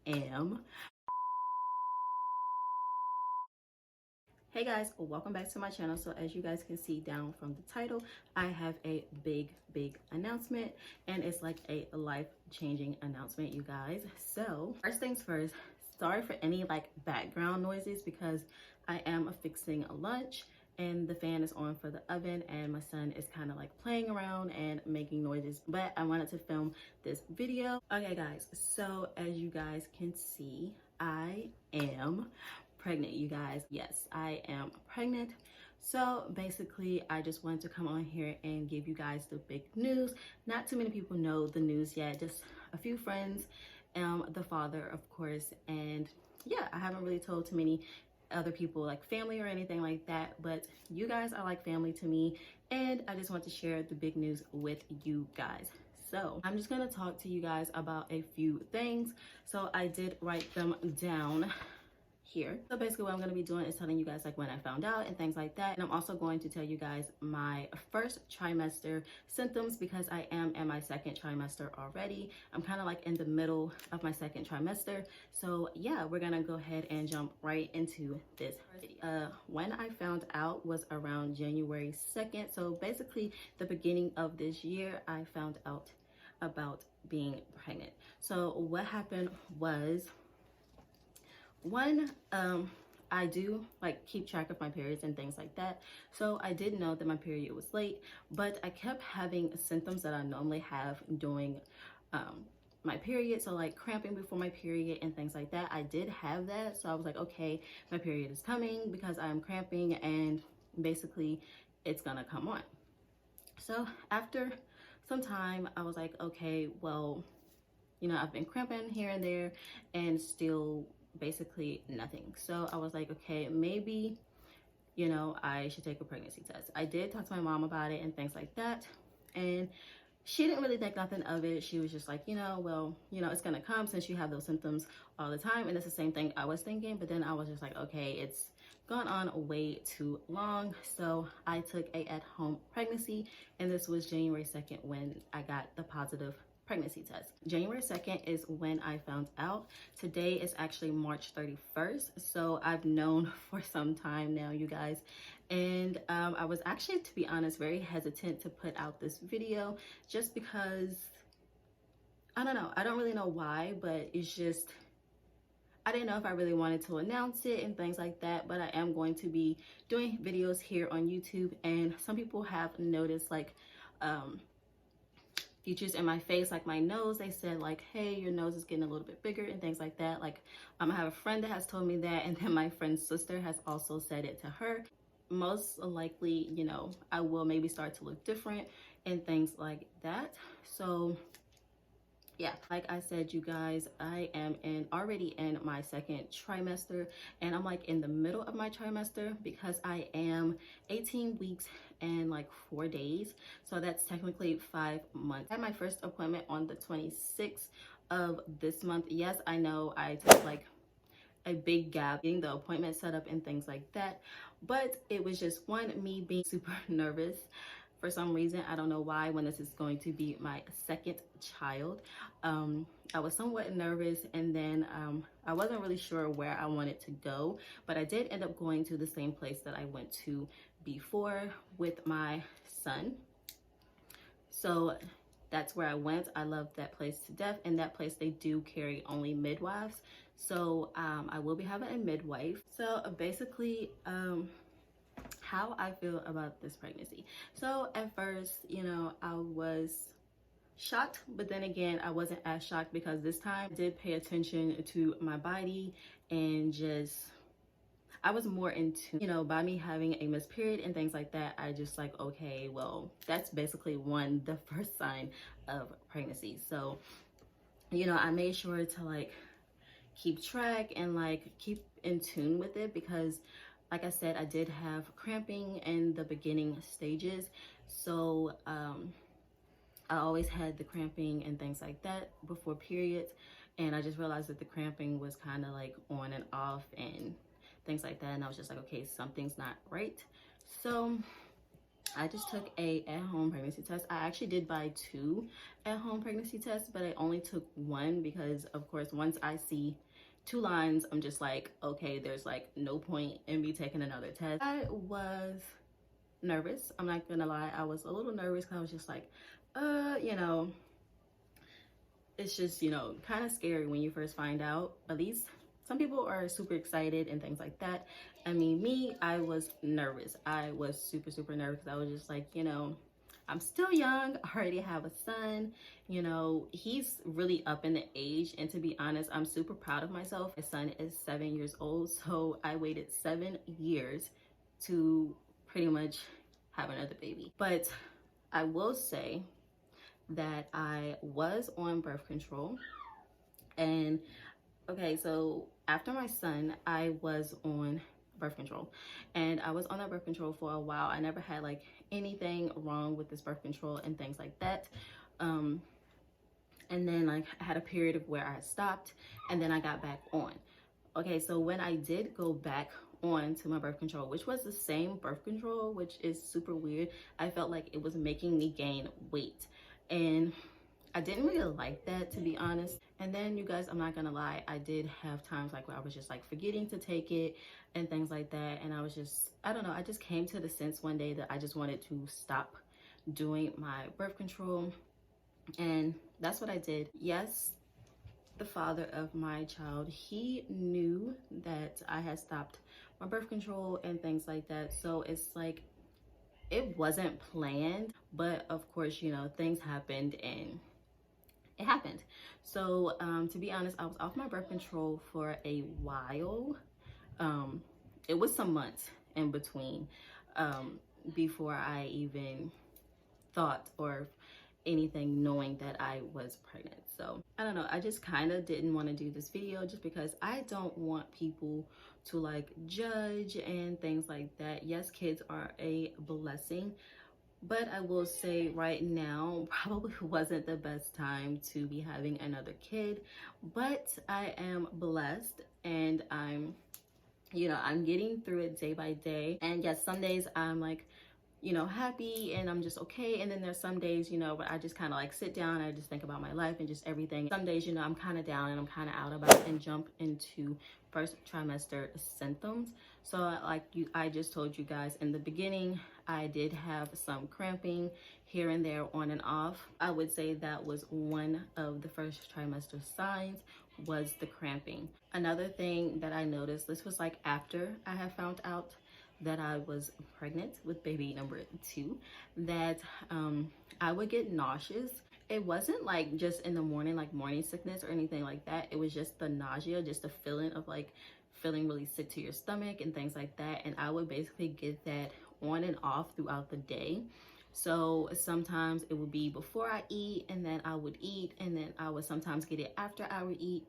am. Hey guys, welcome back to my channel. So as you guys can see down from the title, I have a big announcement, and it's like a life-changing announcement, you guys. So first things first, sorry for any like background noises because I am fixing lunch and the fan is on for the oven and my son is kind of like playing around and making noises, but I wanted to film this video. Okay guys, so as you guys can see, I am pregnant, you guys. Yes, I am pregnant. So basically I just wanted to come on here and give you guys the big news. Not too many people know the news yet, just a few friends, the father of course, and yeah, I haven't really told too many other people like family or anything like that, but you guys are like family to me and I just want to share the big news with you guys. So I'm just gonna talk to you guys about a few things. So I did write them down here. So basically what I'm going to be doing is telling you guys like when I found out and things like that, and I'm also going to tell you guys my first trimester symptoms because I am in my second trimester already. I'm kind of like in the middle of my second trimester, so yeah, we're gonna go ahead and jump right into this. When I found out was around January 2nd, so basically the beginning of this year I found out about being pregnant. So what happened was, one, I do like keep track of my periods and things like that, so I did know that my period was late, but I kept having symptoms that I normally have during my period, so like cramping before my period and things like that. I did have that, so I was like, okay, my period is coming because I'm cramping and basically it's gonna come on. So after some time I was like, okay, well, you know, I've been cramping here and there and still basically nothing. So I was like, okay, maybe, you know, I should take a pregnancy test. I did talk to my mom about it and things like that, and she didn't really think nothing of it. She was just like, you know, well, you know, it's gonna come since you have those symptoms all the time. And it's the same thing I was thinking, but then I was just like, okay, it's gone on way too long. So I took a at-home pregnancy, and this was January 2nd when I got the positive pregnancy test. January 2nd is when I found out. Today is actually March 31st, so I've known for some time now, you guys. And I was actually, to be honest, very hesitant to put out this video just because, I don't know, I don't really know why, but it's just, I didn't know if I really wanted to announce it and things like that, but I am going to be doing videos here on YouTube, and some people have noticed like features in my face, like my nose. They said like, hey, your nose is getting a little bit bigger and things like that. Like I have a friend that has told me that, and then my friend's sister has also said it to her. Most likely, you know, I will maybe start to look different and things like that. So yeah, like I said, you guys, I am already in my second trimester, and I'm like in the middle of my trimester because I am 18 weeks and like 4 days, so that's technically 5 months. I had my first appointment on the 26th of this month. Yes, I know I took like a big gap getting the appointment set up and things like that, but it was just me being super nervous for some reason. I don't know why, when this is going to be my second child. I was somewhat nervous, and then I wasn't really sure where I wanted to go, but I did end up going to the same place that I went to before with my son. So that's where I went. I love that place to death, and that place they do carry only midwives, so I will be having a midwife. So basically how I feel about this pregnancy. So at first, you know, I was shocked, but then again I wasn't as shocked because this time I did pay attention to my body, and just I was more into, you know, by me having a missed period and things like that, I just like, okay, well, that's basically the first sign of pregnancy. So, you know, I made sure to like keep track and like keep in tune with it because like I said, I did have cramping in the beginning stages. So I always had the cramping and things like that before periods, and I just realized that the cramping was kind of like on and off and things like that, and I was just like, okay, something's not right. So I just took a at-home pregnancy test. I actually did buy 2 at-home pregnancy tests, but I only took 1 because, of course, once I see 2 lines, I'm just like, okay, there's like no point in me taking another test. I was nervous. I'm not gonna lie. I was a little nervous because I was just like, you know, it's just, you know, kind of scary when you first find out. At least some people are super excited and things like that. I mean, me, I was nervous. I was super nervous because I was just like, you know, I'm still young. I already have a son. You know, he's really up in the age. And to be honest, I'm super proud of myself. My son is 7 years old. So I waited 7 years to pretty much have another baby. But I will say that I was on birth control. And okay, so after my son, I was on birth control, and I was on that birth control for a while. I never had like anything wrong with this birth control and things like that. And then like I had a period of where I stopped and then I got back on. Okay, so when I did go back on to my birth control, which was the same birth control, which is super weird, I felt like it was making me gain weight. And I didn't really like that, to be honest. And then, you guys, I'm not gonna lie, I did have times like where I was just like forgetting to take it and things like that. And I was just, I don't know, I just came to the sense one day that I just wanted to stop doing my birth control. And that's what I did. Yes, the father of my child, he knew that I had stopped my birth control and things like that. So it's like, it wasn't planned, but of course, you know, things happened and it happened. So to be honest, I was off my birth control for a while. It was some months in between before I even thought or anything knowing that I was pregnant. So I don't know, I just kind of didn't want to do this video just because I don't want people to like judge and things like that. Yes, kids are a blessing, but I will say right now probably wasn't the best time to be having another kid, but I am blessed and I'm, you know, I'm getting through it day by day. And yes, some days I'm like, you know, happy and I'm just okay. And then there's some days, you know, where I just kind of like sit down and I just think about my life and just everything. Some days, you know, I'm kind of down and I'm kind of out about and jump into first trimester symptoms. So like I just told you guys in the beginning, I did have some cramping here and there on and off. I would say that was one of the first trimester signs, was the cramping. Another thing that I noticed, this was like after I had found out that I was pregnant with baby number 2, that I would get nauseous. It wasn't like just in the morning, like morning sickness or anything like that. It was just the nausea, just the feeling of like feeling really sick to your stomach and things like that. And I would basically get that on and off throughout the day. So sometimes it would be before I eat and then I would eat, and then I would sometimes get it after I would eat.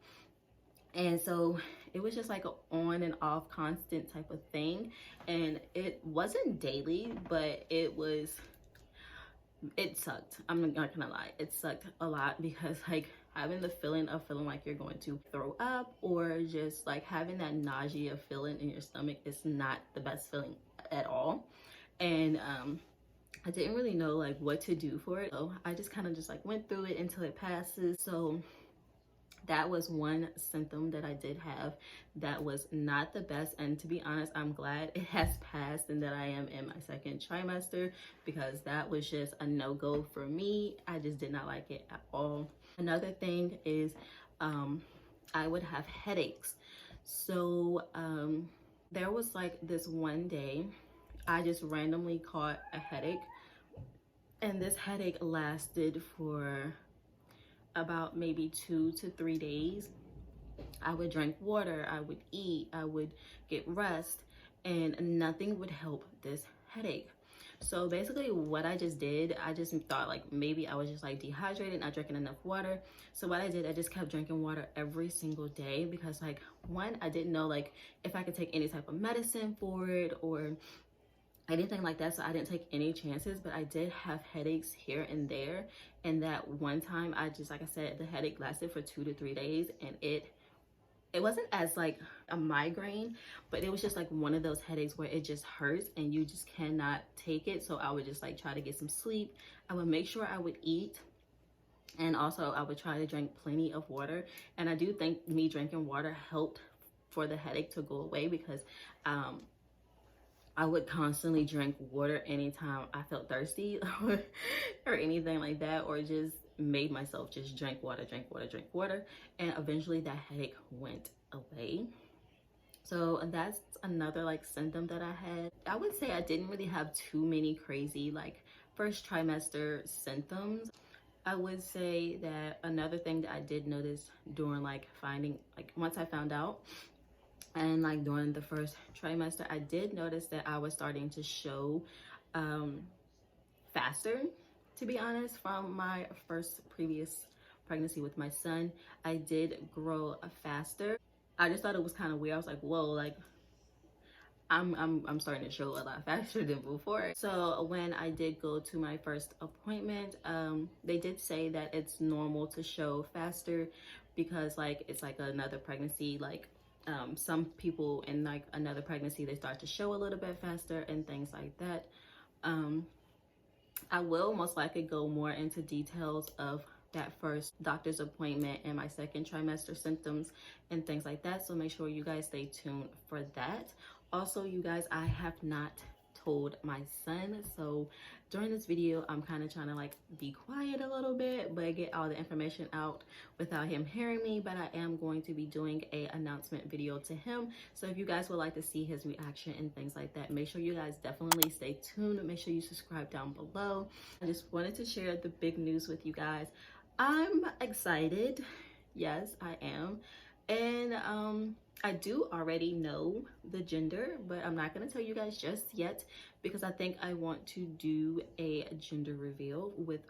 And so it was just like an on and off constant type of thing. And it wasn't daily, but it sucked. I'm not gonna lie, it sucked a lot because like having the feeling of feeling like you're going to throw up or just like having that nausea feeling in your stomach is not the best feeling at all. And I didn't really know like what to do for it. So I just kind of just like went through it until it passes. So that was one symptom that I did have that was not the best. And to be honest, I'm glad it has passed and that I am in my second trimester, because that was just a no-go for me. I just did not like it at all. Another thing is I would have headaches. So there was like this one day I just randomly caught a headache, and this headache lasted for about maybe 2 to 3 days. I would drink water, I would eat, I would get rest, and nothing would help this headache. So basically what I just did, I just thought like maybe I was just like dehydrated, not drinking enough water. So what I did, I just kept drinking water every single day, because like one, I didn't know like if I could take any type of medicine for it or anything like that. So I didn't take any chances, but I did have headaches here and there. And that one time I just, like I said, the headache lasted for 2 to 3 days, and it it wasn't as like a migraine, but it was just like one of those headaches where it just hurts and you just cannot take it. So I would just like try to get some sleep. I would make sure I would eat, and also I would try to drink plenty of water. And I do think me drinking water helped for the headache to go away, because um I would constantly drink water anytime I felt thirsty or anything like that, or just made myself just drink water, drink water, drink water. And eventually that headache went away. So that's another like symptom that I had. I would say I didn't really have too many crazy like first trimester symptoms. I would say that another thing that I did notice during like finding, like once I found out, and like during the first trimester, I did notice that I was starting to show um faster, to be honest. From my first previous pregnancy with my son, I did grow faster. I just thought it was kind of weird. I was like, whoa, like I'm starting to show a lot faster than before. So when I did go to my first appointment, they did say that it's normal to show faster, because like it's like another pregnancy. Like some people in like another pregnancy, they start to show a little bit faster and things like that. I will most likely go more into details of that first doctor's appointment and my second trimester symptoms and things like that. So make sure you guys stay tuned for that. Also, you guys, I have not told my son. So during this video, I'm kind of trying to like be quiet a little bit, but get all the information out without him hearing me. But I am going to be doing a announcement video to him. So if you guys would like to see his reaction and things like that, make sure you guys definitely stay tuned. Make sure you subscribe down below. I just wanted to share the big news with you guys. I'm excited. Yes, I am. And I do already know the gender, but I'm not gonna tell you guys just yet, because I think I want to do a gender reveal with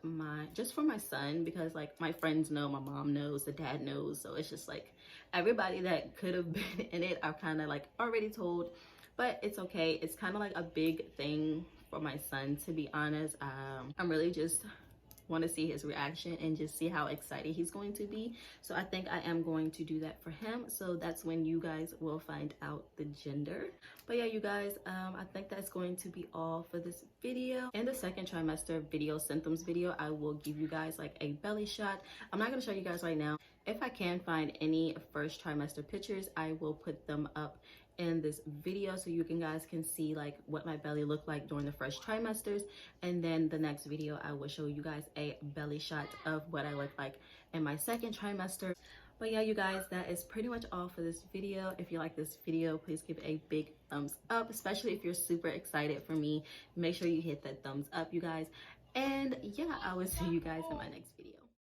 just for my son, because like my friends know, my mom knows, the dad knows. So it's just like everybody that could have been in it, I've kind of like already told, but it's okay. It's kind of like a big thing for my son, to be honest. I'm really just want to see his reaction and just see how excited he's going to be. So I think I am going to do that for him. So that's when you guys will find out the gender. But yeah, you guys, I think that's going to be all for this video. In the second trimester video symptoms video, I will give you guys like a belly shot. I'm not going to show you guys right now. If I can find any first trimester pictures, I will put them up in this video so you guys can see like what my belly looked like during the first trimesters. And then the next video, I will show you guys a belly shot of what I look like in my second trimester. But yeah, you guys, that is pretty much all for this video. If you like this video, please give it a big thumbs up, especially if you're super excited for me. Make sure you hit that thumbs up, you guys. And yeah, I will see you guys in my next video.